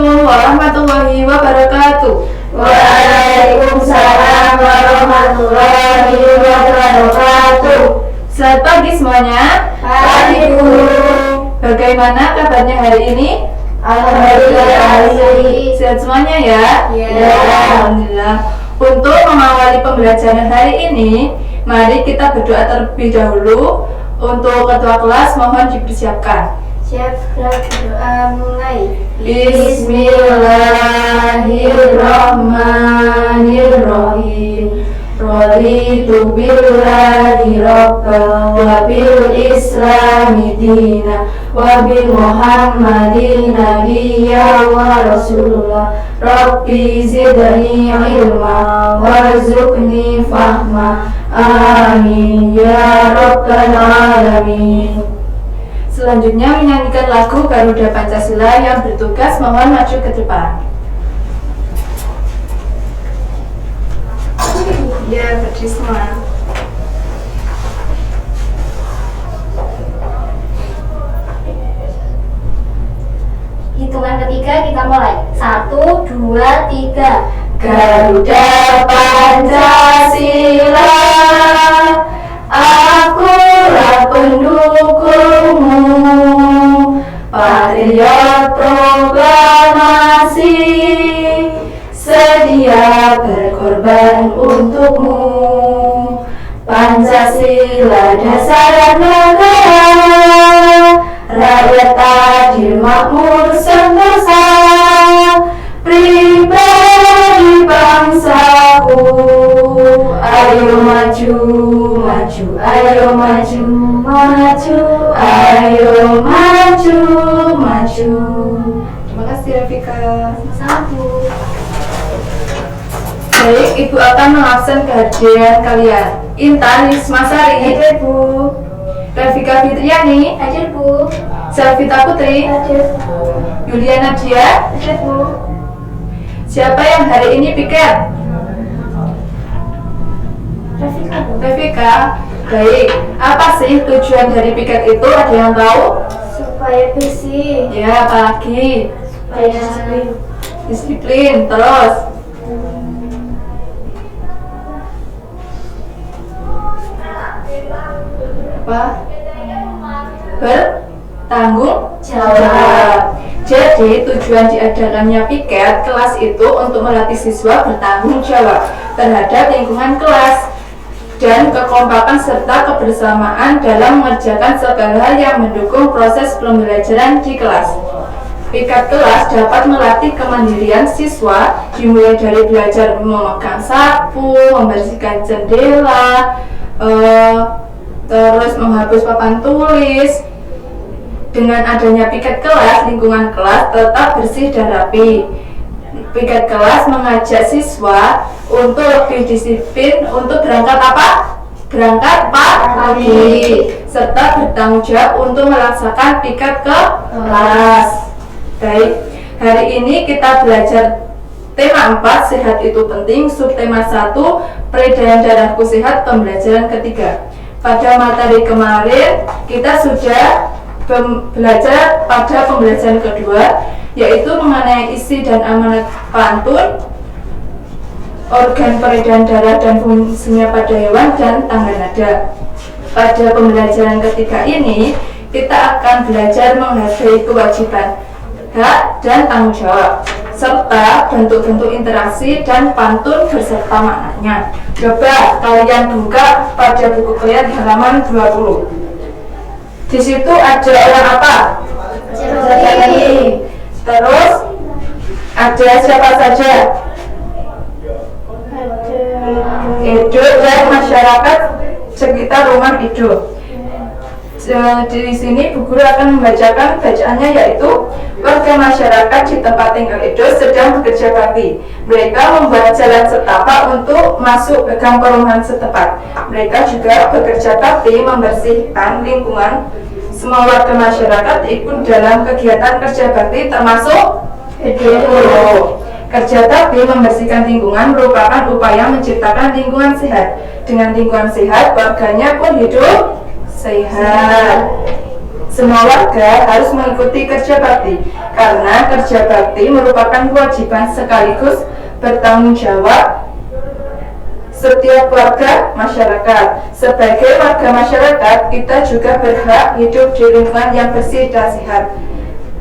Assalamualaikum warahmatullahi wabarakatuh. Waalaikumsalam warahmatullahi wabarakatuh. Selamat pagi semuanya. Pagi guru. Bagaimana kabarnya hari ini? Alhamdulillah baik. Sehat semuanya ya? Ya. Alhamdulillah. Untuk mengawali pembelajaran hari ini, mari kita berdoa terlebih dahulu. Untuk ketua kelas mohon dipersiapkan. Siap, berdoa mulai. Bismillahirrahmanirrahim. Raditu billahi rabba wa bil islami dina wa bi muhammadin nabiyya wa rasulullah. Rabbi zidni ilma warzuqni fahma. Amin ya rabbal alamin. Selanjutnya menyanyikan lagu Garuda Pancasila. Yang bertugas mohon maju ke depan. Ya, berdiri semua. Hitungan ketiga kita mulai. 1, 2, 3. Garuda Pancasila, akulah pendukungmu, patriot proklamasi, sedia berkorban untukmu. Pancasila dasar negara, rakyat adil makmur sentosa, pribadi bangsaku. Ayo maju, maju, ayo maju, maju, ayo maju, maju. Terima kasih Rafika. Satu. Baik, Ibu akan mengabsen kehadiran kalian. Intan Rismasari, Hadir Bu. Rafika Fitriani, Hadir Bu. Selvita Putri, Hadir. Yulia Nadia. Hadir Bu. Siapa yang hari ini piket? Rafika Bu. Rafika. Baik, apa sih tujuan dari piket itu? Ada yang tahu? Supaya bersih. Ya, apalagi? Supaya disiplin. Disiplin, terus apa? Bertanggung jawab. Jadi tujuan diadakannya piket kelas itu untuk melatih siswa bertanggung jawab terhadap lingkungan kelas dan kekompakan serta kebersamaan dalam mengerjakan segala hal yang mendukung proses pembelajaran di kelas. Piket kelas dapat melatih kemandirian siswa dimulai dari belajar memegang sapu, membersihkan jendela, terus menghapus papan tulis. Dengan adanya piket kelas, lingkungan kelas tetap bersih dan rapi. Piket kelas mengajak siswa untuk lebih disiplin untuk berangkat apa? Berangkat pagi, serta bertanggung jawab untuk melaksanakan piket ke kelas. Baik, hari ini kita belajar tema 4, sehat itu penting, subtema 1, peredaran darahku sehat, pembelajaran ketiga. Pada materi kemarin kita sudah belajar pada pembelajaran kedua, yaitu mengenai isi dan amanat pantun, organ peredaran darah dan fungsinya pada hewan, dan tangga nada. Pada pembelajaran ketiga ini kita akan belajar menghargai kewajiban, hak dan tanggung jawab, serta bentuk-bentuk interaksi dan pantun beserta maknanya. Coba kalian buka pada buku kalian halaman 20. Di situ ada orang apa? Jadi. Terus ada siapa saja? Edo dan masyarakat sekitar rumah Edo. Di sini Bu Guru akan membacakan bacaannya, yaitu warga masyarakat di tempat tinggal Edo sedang bekerja bakti. Mereka membuat jalan setapak untuk masuk ke gang perumahan setempat. Mereka juga bekerja bakti membersihkan lingkungan. Semua warga masyarakat ikut dalam kegiatan kerja bakti termasuk Edo. Kerja bakti membersihkan lingkungan merupakan upaya menciptakan lingkungan sehat. Dengan lingkungan sehat, warganya pun hidup sehat. Semua warga harus mengikuti kerja bakti, karena kerja bakti merupakan kewajiban sekaligus bertanggung jawab setiap warga masyarakat. Sebagai warga masyarakat, kita juga berhak hidup di lingkungan yang bersih dan sehat.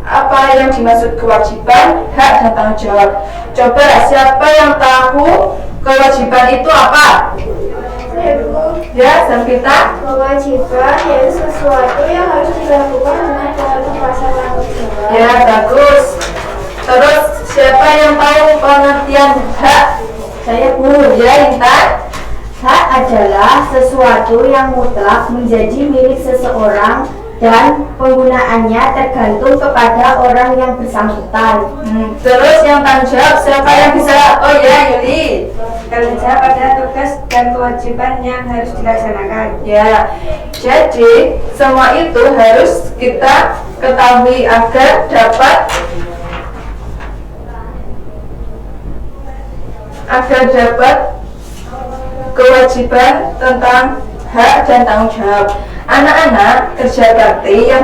Apa yang dimaksud kewajiban, hak, dan tanggung jawab? Coba siapa yang tahu kewajiban itu apa? Ya, Sarvita. Kewajiban yaitu sesuatu yang harus dilakukan dengan ketegasan tanggung jawab. Ya, bagus. Terus siapa yang tahu pengertian hak? Saya Bu. Ya, Intan. Hak adalah sesuatu yang mutlak menjadi milik seseorang dan penggunaannya tergantung kepada orang yang bersangkutan. Terus yang tanggung jawab siapa yang bisa? Oh ya, Yuli. Tanggung jawab pada tugas dan kewajiban yang harus dilaksanakan. Ya, jadi semua itu harus kita ketahui agar dapat kewajiban tentang hak dan tanggung jawab. Anak-anak, kerja bakti yang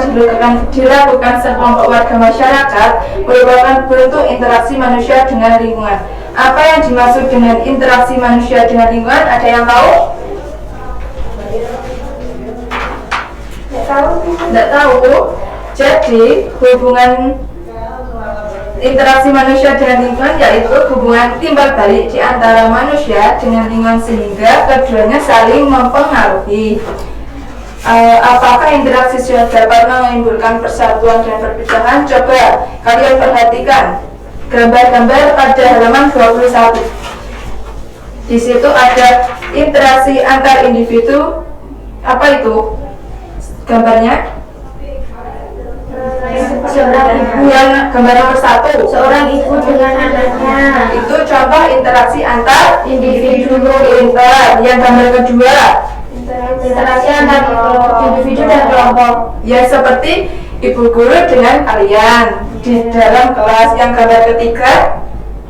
dilakukan sekelompok warga masyarakat merupakan bentuk interaksi manusia dengan lingkungan. Apa yang dimaksud dengan interaksi manusia dengan lingkungan? Ada yang tahu? Tidak tahu. Jadi hubungan interaksi manusia dengan lingkungan yaitu hubungan timbal balik di antara manusia dengan lingkungan sehingga keduanya saling mempengaruhi. Apakah interaksi sosial dapat menimbulkan persatuan dan perpecahan? Coba kalian perhatikan gambar-gambar pada halaman 21. Di situ ada interaksi antar individu. Apa itu gambarnya? Seorang ibu. Yang gambar nomor 1. Seorang ibu dengan anaknya. Itu contoh interaksi antar Individu. Yang gambar kedua, Interaksi antar individu dan kelompok. ya seperti ibu guru dengan kalian di dalam kelas. Yang gambar ketiga,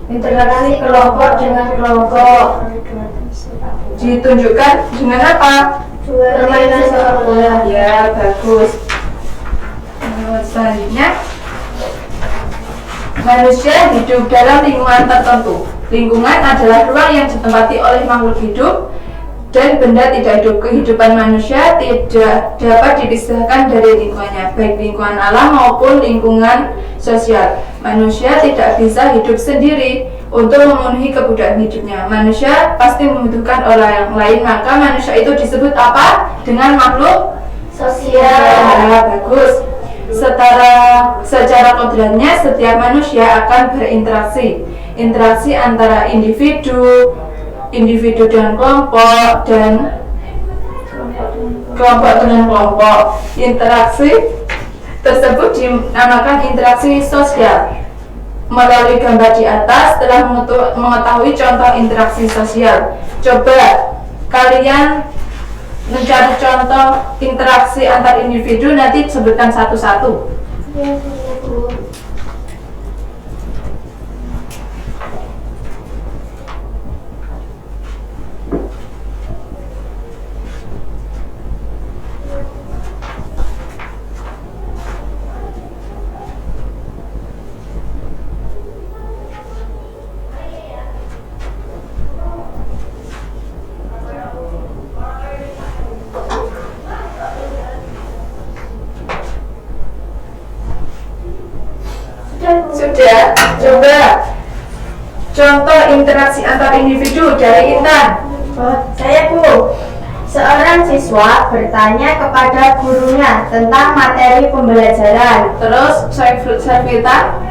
Interaksi kelompok dengan kelompok. ditunjukkan dengan apa? Permainan sepak bola. Ya, bagus. Selanjutnya, manusia hidup dalam lingkungan tertentu. Lingkungan adalah ruang yang ditempati oleh makhluk hidup dan benda tidak hidup. Kehidupan manusia tidak dapat dipisahkan dari lingkungannya, baik lingkungan alam maupun lingkungan sosial. Manusia tidak bisa hidup sendiri untuk memenuhi kebutuhan hidupnya. Manusia pasti membutuhkan orang yang lain, maka manusia itu disebut apa? Dengan makhluk Sosial. ya, bagus. Secara kodratnya setiap manusia akan berinteraksi. Interaksi antara individu dengan kelompok, dan kelompok dengan kelompok. Interaksi tersebut dinamakan interaksi sosial. Melalui gambar di atas telah mengetahui contoh interaksi sosial. Coba kalian mencari contoh interaksi antar individu, nanti sebutkan satu-satu. Sudah, coba contoh interaksi antar individu dari Intan. Saya Bu. Seorang siswa bertanya kepada gurunya tentang materi pembelajaran. Terus Sarvita.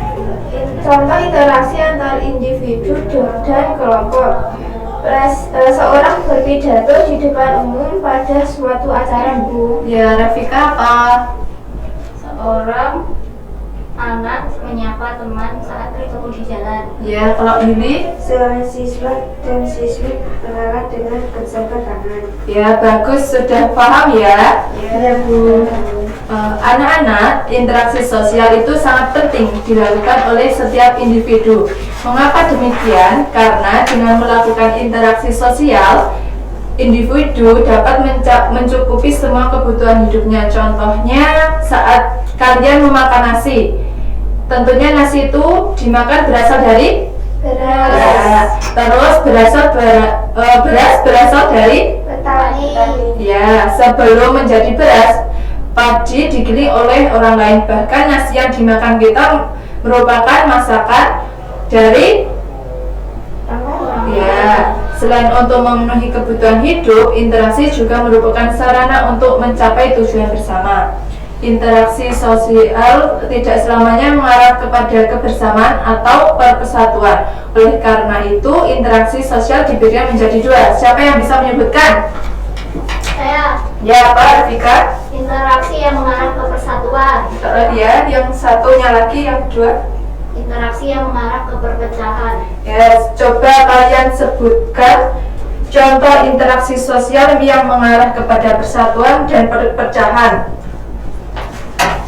Contoh interaksi antar individu dan kelompok. Seorang berpidato di depan umum pada suatu acara Bu. Ya, Rafika apa? Seorang anak menyapa teman saat bertemu di jalan. Ya, kalau ini Seorang siswa dan siswi berkenalan dengan berjabat tangan. ya bagus, sudah paham ya. Ya, Bu. Anak-anak, interaksi sosial itu sangat penting dilakukan oleh setiap individu. Mengapa demikian? Karena dengan melakukan interaksi sosial, individu dapat mencukupi semua kebutuhan hidupnya. Contohnya saat kalian memakan nasi, tentunya nasi itu dimakan berasal dari beras. Terus beras berasal dari petani. ya. Sebelum menjadi beras, padi digiling oleh orang lain. Bahkan nasi yang dimakan kita merupakan masakan dari ya. Selain untuk memenuhi kebutuhan hidup, interaksi juga merupakan sarana untuk mencapai tujuan bersama. Interaksi sosial tidak selamanya mengarah kepada kebersamaan atau persatuan. Oleh karena itu, interaksi sosial dibagi menjadi dua. Siapa yang bisa menyebutkan? Saya. Ya, Pak Rafika. Interaksi yang mengarah ke persatuan. Ya, yang satunya lagi, yang kedua. Interaksi yang mengarah ke perpecahan. Ya, coba kalian sebutkan contoh interaksi sosial yang mengarah kepada persatuan dan perpecahan.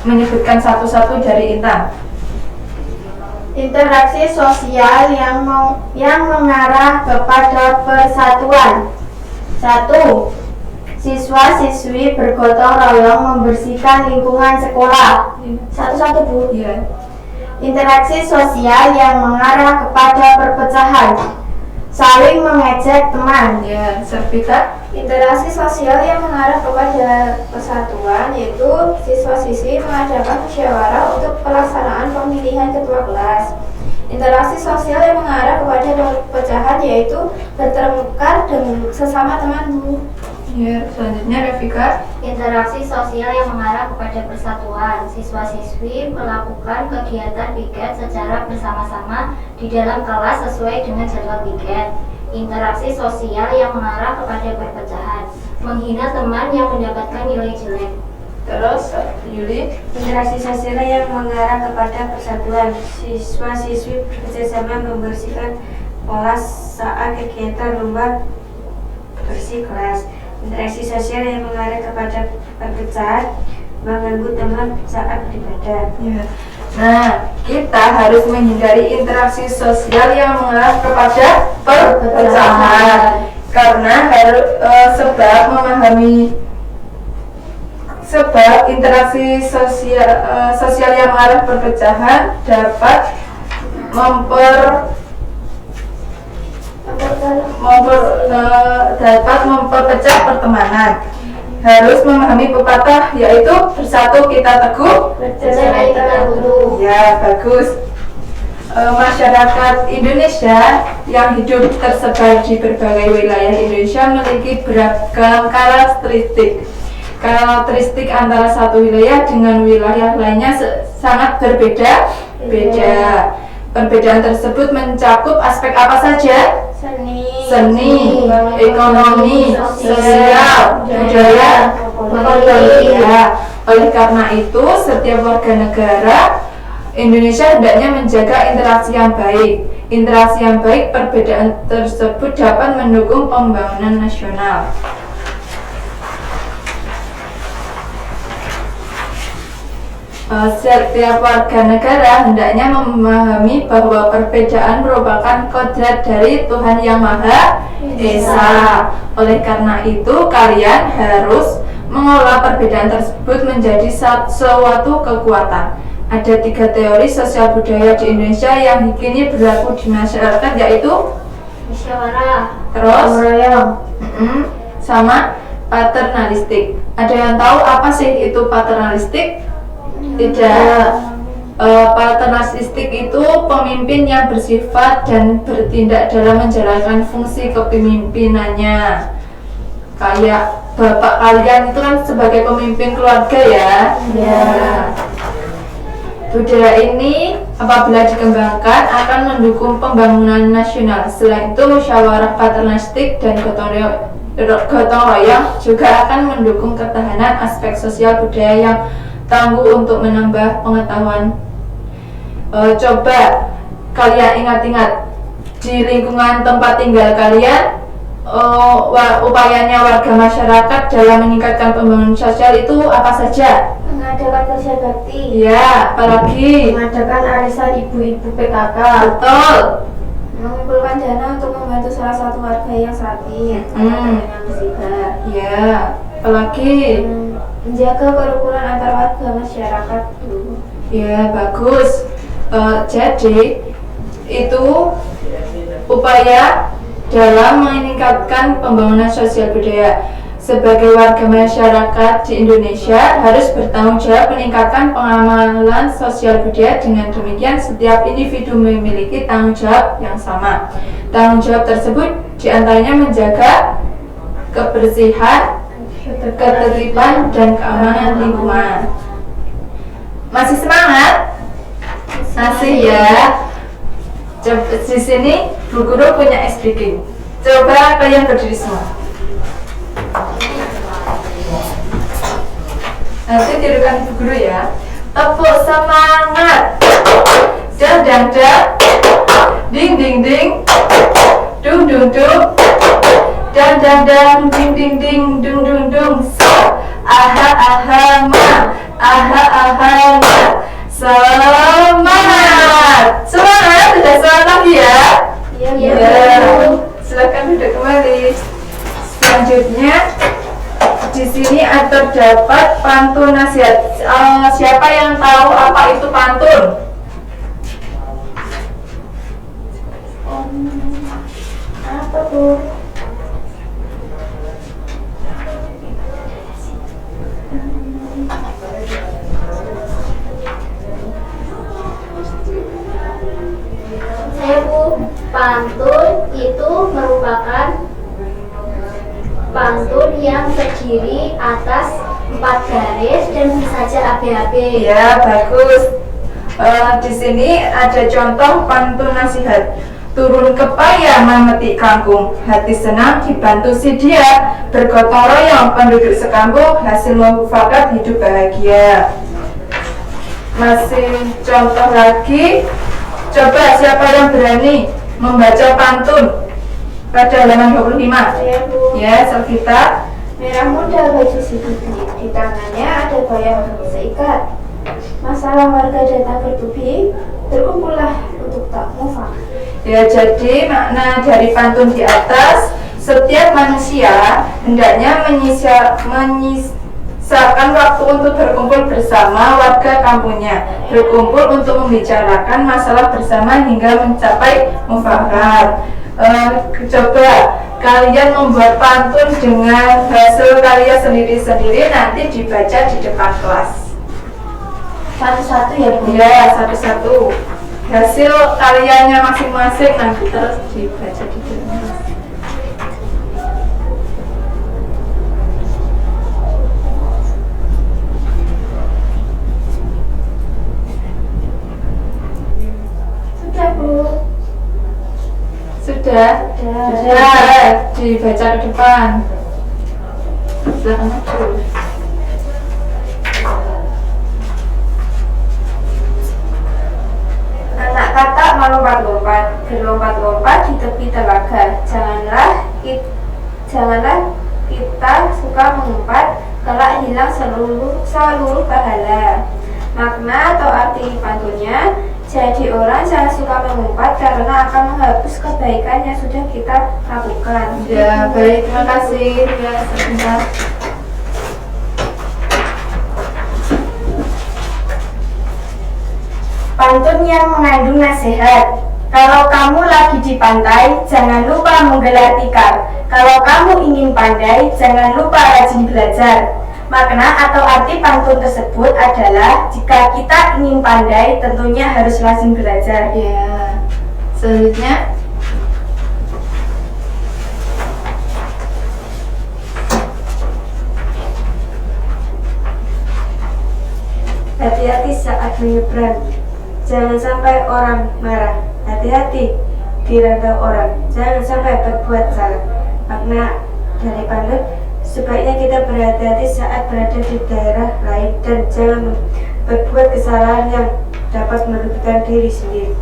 Menyebutkan satu-satu dari Intan. Interaksi sosial yang mengarah kepada persatuan. 1. Siswa-siswi bergotong royong membersihkan lingkungan sekolah. Satu-satu, Bu. Iya. Interaksi sosial yang mengarah kepada perpecahan. Saling mengejek teman. Ya, Servita. Interaksi sosial yang mengarah kepada persatuan yaitu siswa-siswi mengadakan musyawarah untuk pelaksanaan pemilihan ketua kelas. Interaksi sosial yang mengarah kepada perpecahan yaitu bertengkar dengan sesama temanmu. Ya, selanjutnya Rafika. Interaksi sosial yang mengarah kepada persatuan. Siswa-siswi melakukan kegiatan piket secara bersama-sama di dalam kelas sesuai dengan jadwal piket. Interaksi sosial yang mengarah kepada perpecahan. Menghina teman yang mendapatkan nilai jelek. Terus Yuli. Interaksi sosial yang mengarah kepada persatuan. Siswa-siswi bekerjasama membersihkan kelas saat kegiatan lomba bersih kelas. Interaksi sosial yang mengarah kepada perpecahan, mengganggu teman saat beribadah. Ya. Nah, kita harus menghindari interaksi sosial yang mengarah kepada perpecahan karena sebab interaksi sosial yang mengarah perpecahan dapat dapat memperpecah pertemanan. Harus memahami pepatah yaitu bersatu kita teguh, Bercerai kita runtuh. ya, bagus. Masyarakat Indonesia yang hidup tersebar di berbagai wilayah Indonesia memiliki beragam karakteristik. Karakteristik antara satu wilayah dengan wilayah lainnya sangat berbeda-beda. Perbedaan tersebut mencakup aspek apa saja? Seni, ekonomi, sosial, budaya, politik. Oleh karena itu, setiap warga negara Indonesia hendaknya menjaga interaksi yang baik. Interaksi yang baik, perbedaan tersebut dapat mendukung pembangunan nasional. Setiap warga negara hendaknya memahami bahwa perbedaan merupakan kodrat dari Tuhan Yang Maha Esa. Oleh karena itu, kalian harus mengolah perbedaan tersebut menjadi suatu kekuatan. Ada 3 teori sosial budaya di Indonesia yang kini berlaku di masyarakat, yaitu Musyawarah. terus sama paternalistik. Ada yang tahu apa sih itu paternalistik? Tidak. Paternalistik itu pemimpin yang bersifat dan bertindak dalam menjalankan fungsi kepemimpinannya. Kayak bapak kalian itu kan sebagai pemimpin keluarga ya. Ya. Budaya ini apabila dikembangkan akan mendukung pembangunan nasional. Selain itu, musyawarah paternalistik dan gotong royong juga akan mendukung ketahanan aspek sosial budaya yang tangguh untuk menambah pengetahuan. Coba kalian ingat-ingat di lingkungan tempat tinggal kalian, upayanya warga masyarakat dalam meningkatkan pembangunan sosial itu apa saja? Mengadakan kerja bakti. Ya, apalagi Mengadakan arisan ibu-ibu PKK. betul. mengumpulkan dana untuk membantu salah satu warga yang sakit atau terkena musibah. Ya, apalagi? Menjaga kerukunan antar warga masyarakat dulu. Ya, bagus. Jadi itu upaya dalam meningkatkan pembangunan sosial budaya. Sebagai warga masyarakat di Indonesia harus bertanggung jawab meningkatkan pengamalan sosial budaya. Dengan demikian setiap individu memiliki tanggung jawab yang sama. Tanggung jawab tersebut diantaranya menjaga kebersihan, ketertiban, dan keamanan lingkungan. Masih semangat? Masih ya. Coba di sini Bu Guru punya ice breaking. Coba kalian berdiri semua. Nanti tirukan Ibu Guru ya. Tepuk semangat. Dang dang dang. Ding ding ding. Dung dung dung. Dang dang dang. Ding ding ding. Dung dung dung. Aha aha ma. Aha aha ma. Semangat. Semangat. Sudah semangat lagi ya. Ya. Silakan duduk kembali. Selanjutnya di sini terdapat pantun nasihat. Siapa yang tahu apa itu pantun? Apa tuh? Saya Bu, pantun itu merupakan pantun yang terdiri atas 4 garis dan bisa saja AB-AB. Ya, bagus. Di sini ada contoh pantun nasihat. Turun ke payah memetik kangkung, hati senang dibantu si dia, bergotong royong penduduk sekampung, hasil mufakat hidup bahagia. Masih contoh lagi. Coba siapa yang berani membaca pantun pada halaman 25? Saya Bu. Ya, Selvita. Merah muda baju si putih, di tangannya ada bayang seikat. Masalah warga datang bertubi, berkumpullah untuk tak mufakat. Ya, jadi makna dari pantun di atas, setiap manusia hendaknya menyisakan waktu untuk berkumpul bersama warga kampungnya, berkumpul untuk membicarakan masalah bersama hingga mencapai mufakat. Coba kalian membuat pantun dengan hasil karya sendiri-sendiri, nanti dibaca di depan kelas. Satu-satu ya Bu. Ya, satu-satu. Hasil karyanya masing-masing nanti terus dibaca di depan kelas. Sudah Bu. Sudah? Dibaca ke depan. Silakan maju. Anak katak melompat-lompat, berlompat-lompat di tepi telaga. Janganlah kita suka mengumpat, kelak hilang seluruh pahala. Makna atau arti pantunnya, jadi orang jangan suka mengumpat karena akan menghapus kebaikan yang sudah kita lakukan. Ya, baik, terima kasih. Ya, sebentar. Pantun yang mengandung nasihat. Kalau kamu lagi di pantai, jangan lupa menggelar tikar. Kalau kamu ingin pandai, jangan lupa rajin belajar. Makna atau arti pantun tersebut adalah jika kita ingin pandai, tentunya harus rajin belajar. Ya, selanjutnya. Hati-hati saat menyeberang, jangan sampai orang marah. Hati-hati dirantau orang, jangan sampai berbuat salah. Makna dari pantun, sebaiknya kita berhati-hati saat berada di daerah lain dan jangan berbuat kesalahan yang dapat merugikan diri sendiri.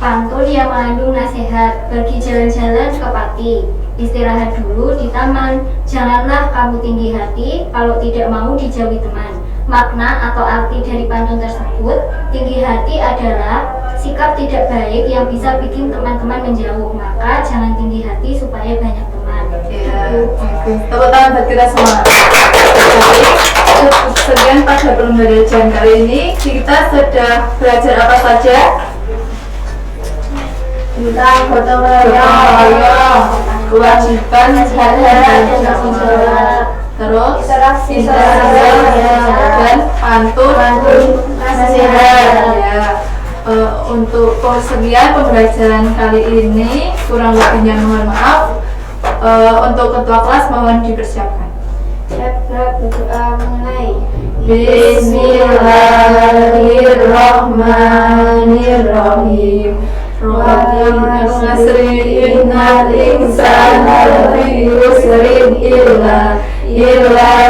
Pantun yang mengandung nasihat. Pergi jalan-jalan ke Pati, istirahat dulu di taman. Janganlah kamu tinggi hati, kalau tidak mau dijauhi teman. Makna atau arti dari pantun tersebut, tinggi hati adalah sikap tidak baik yang bisa bikin teman-teman menjauh. Maka jangan tinggi hati supaya banyak teman. Ya, bagus. Tepuk tangan buat kita semua. Jadi, sekian pada pembelajaran kali ini kita sudah belajar apa saja? Tentang gotong Royong, kewajiban sadar dan tanggung jawab, terus Interaksi sosial dan pantun nasihat. Ya. Untuk sekian pembelajaran kali ini, kurang lebihnya mohon maaf. Untuk ketua kelas mohon dipersiapkan. Siap berdoa mengenai Bismillahirrahmanirrahim. Rabbil nasri innal insana lafi khusrin illa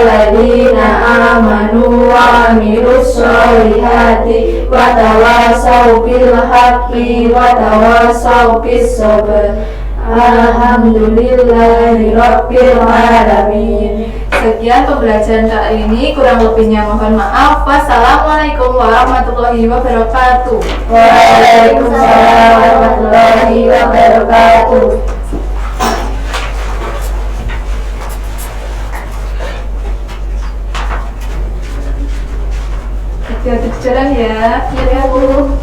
ladina amanu wa amilus solihati wa tawasaw bil haqqi wa tawasaw bis sabr. Alhamdulillahi rabbil alamin. Sekian pembelajaran kali ini, kurang lebihnya mohon maaf. Wassalamualaikum warahmatullahi wabarakatuh. Waalaikumsalam warahmatullahi wabarakatuh. Hati-hati di jalan ya. Ya Bu.